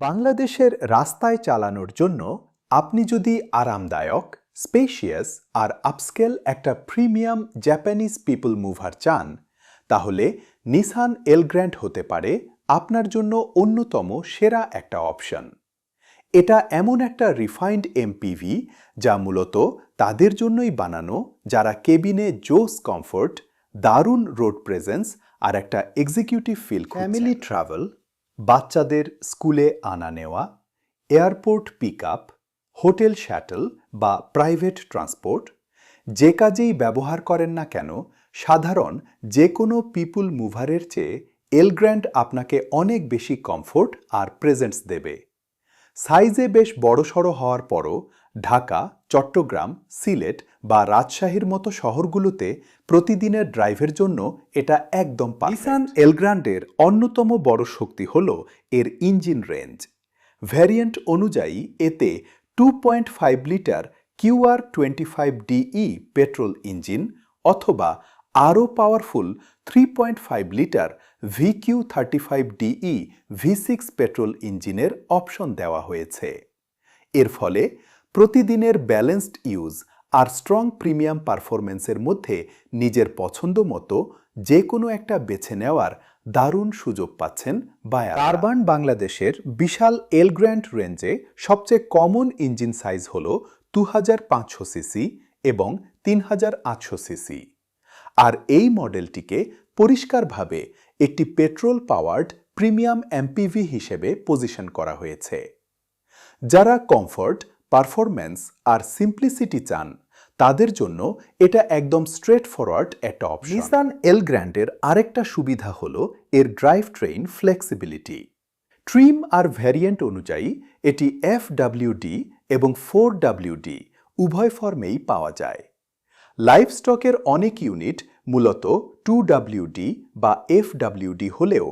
বাংলাদেশের রাস্তায় চালানোর জন্য আপনি যদি আরামদায়ক, স্পেশিয়াস আর আপস্কেল একটা প্রিমিয়াম জাপানিজ পিপল মুভার চান, তাহলে নিসান এলগ্র্যান্ড হতে পারে আপনার জন্য অন্যতম সেরা একটা অপশন। এটা এমন একটা রিফাইন্ড এমপিভি যা মূলত তাদের জন্যই বানানো যারা কেবিনে জোস কমফোর্ট, দারুণ রোড প্রেজেন্স আর একটা এক্সিকিউটিভ ফিল, ফ্যামিলি ট্রাভেল, বাচ্চাদের স্কুলে আনা নেওয়া, এয়ারপোর্ট পিক আপ, হোটেল শ্যাটল বা প্রাইভেট ট্রান্সপোর্ট, যে কাজেই ব্যবহার করেন না কেন, সাধারণ যে কোনো পিপুল মুভারের চেয়ে এলগ্র্যান্ড আপনাকে অনেক বেশি কমফোর্ট আর প্রেজেন্স দেবে। সাইজে বেশ বড়সড় হওয়ার পরও ঢাকা, চট্টগ্রাম, সিলেট বা রাজশাহীর মতো শহরগুলোতে প্রতিদিনের ড্রাইভের জন্য এটা একদম পারফেক্ট। নিসান এলগ্র্যান্ডের অন্যতম বড় শক্তি হল এর ইঞ্জিন রেঞ্জ। ভ্যারিয়েন্ট অনুযায়ী এতে 2.5 লিটার QR25DE পেট্রোল ইঞ্জিন অথবা আরও powerful 3.5 litre VQ35DE V6 petrol ইঞ্জিনের অপশন দেওয়া হয়েছে। এর ফলে প্রতিদিনের ব্যালেন্সড ইউজ আর স্ট্রং প্রিমিয়াম পারফরমেন্সের মধ্যে নিজের পছন্দ মতো যে কোনো একটা বেছে নেওয়ার দারুণ সুযোগ পাচ্ছেন বায়ার। কার্বান বাংলাদেশের বিশাল এলগ্র্যান্ড রেঞ্জে সবচেয়ে কমন ইঞ্জিন সাইজ হল 2500 সিসি এবং 3800 সিসি। আর এই মডেলটিকে পরিষ্কারভাবে একটি পেট্রোল পাওয়ার্ড প্রিমিয়াম এমপিভি হিসেবে পজিশন করা হয়েছে। যারা কমফোর্ট, পারফরম্যান্স আর সিম্পলিসিটি চান, তাদের জন্য এটা একদম স্ট্রেট ফরওয়ার্ড একটা অপশন। নিসান এলগ্র্যান্ডের আরেকটা সুবিধা হল এর ড্রাইভ ট্রেন ফ্লেক্সিবিলিটি। ট্রিম আর ভ্যারিয়েন্ট অনুযায়ী এটি FWD এবং 4WD উভয় ফর্মেই পাওয়া যায়। লাইভস্টকের অনেক ইউনিট মূলত 2WD বা FWD হলেও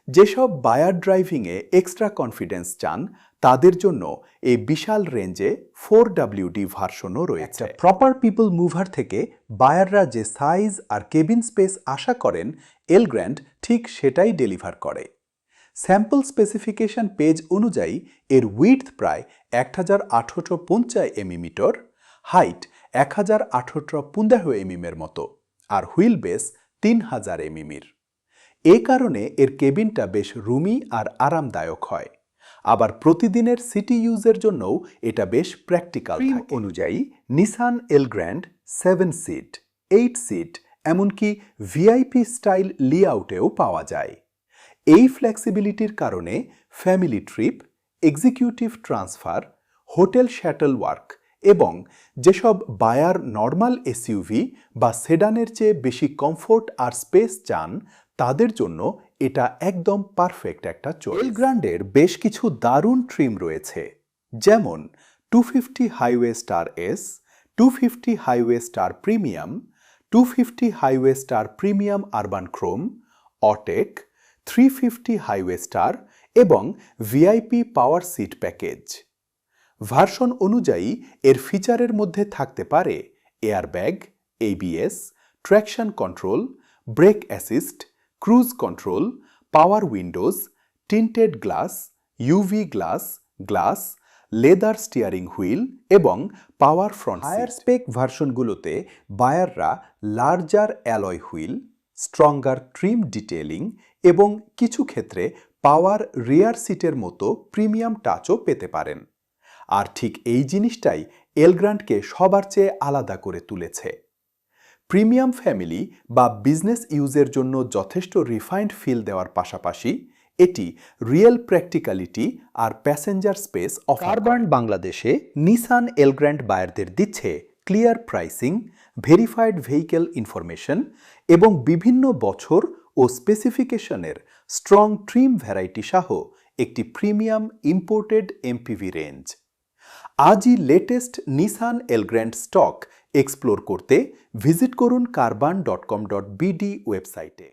যেসব বায়ার ড্রাইভিংয়ে এক্সট্রা কনফিডেন্স চান, তাদের জন্য এই বিশাল রেঞ্জে 4WD ভার্সনও রয়েছে। প্রপার পিপল মুভার থেকে বায়াররা যে সাইজ আর কেবিন স্পেস আশা করেন, এলগ্র্যান্ড ঠিক সেটাই ডেলিভার করে। স্যাম্পল স্পেসিফিকেশন পেজ অনুযায়ী এর উইডথ প্রায় 1850 মিলিমিটার, হাইট 1815 এর মতো, আর হুইল বেস 3000 এর। এ কারণে এর কেবিনটা বেশ রুমি আর আরামদায়ক হয়। আবার প্রতিদিনের সিটি ইউজের জন্যও এটা বেশ প্র্যাকটিক্যাল থাকে। অনুযায়ী নিসান এলগ্র্যান্ড 7 সিট, 8 সিট, এমনকি ভিআইপি স্টাইল লেআউটেও পাওয়া যায়। এই ফ্লেক্সিবিলিটির কারণে family trip, executive transfer, hotel shuttle work এবং যেসব বায়ার নর্মাল এসইউভি বা সেডানের চেয়ে বেশি কমফোর্ট আর স্পেস চান, তাদের জন্য এটা একদম পারফেক্ট একটা চয়েস। এলগ্র্যান্ডের বেশ কিছু দারুণ ট্রিম রয়েছে, যেমন 250 highway star S, 250 highway star premium, 250 highway star premium urban chrome, Autech, 350 highway star এবং VIP power seat package. Version অনুযায়ী এর ফিচারের মধ্যে থাকতে পারে airbag, ABS, traction control, brake assist, cruise control, power windows, tinted glass, UV glass, leather steering wheel এবং power front seat. Higher spec ভার্সনগুলোতে বায়াররা larger alloy wheel, stronger trim detailing এবং কিছু ক্ষেত্রে পাওয়ার রিয়ার সিটের মতো প্রিমিয়াম টাচও পেতে পারেন। আর ঠিক এই জিনিসটাই এলগ্র্যান্ডকে সবার চেয়ে আলাদা করে তুলেছে। প্রিমিয়াম ফ্যামিলি বা বিজনেস ইউজের জন্য যথেষ্ট রিফাইন্ড ফিল দেওয়ার পাশাপাশি এটি রিয়েল প্র্যাকটিক্যালিটি আর প্যাসেঞ্জার স্পেস অফার করে। কার্বান বাংলাদেশে নিসান এলগ্র্যান্ড বায়ারদের দিচ্ছে clear pricing, verified vehicle information এবং বিভিন্ন বছর ও স্পেসিফিকেশনের স্ট্রং ট্রিম ভ্যারাইটি সহ একটি প্রিমিয়াম ইম্পোর্টেড এমপিভি রেঞ্জ। আজই লেটেস্ট নিসান এলগ্র্যান্ড স্টক এক্সপ্লোর করতে ভিজিট করুন carbon.com.bd ওয়েবসাইটে।